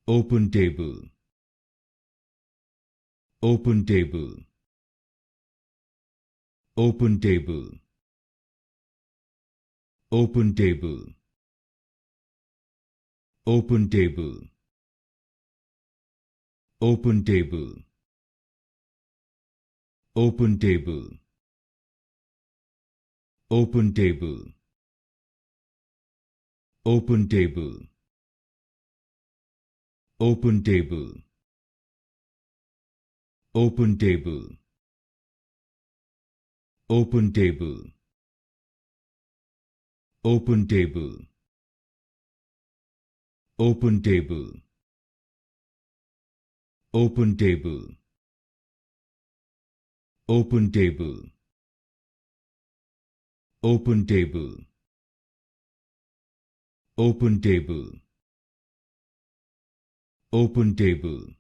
OpenTable, OpenTable, OpenTable, OpenTable, OpenTable, OpenTable, OpenTable, OpenTable, OpenTable, OpenTable, OpenTable, OpenTable, OpenTable, OpenTable, OpenTable, OpenTable, OpenTable, OpenTable, OpenTable,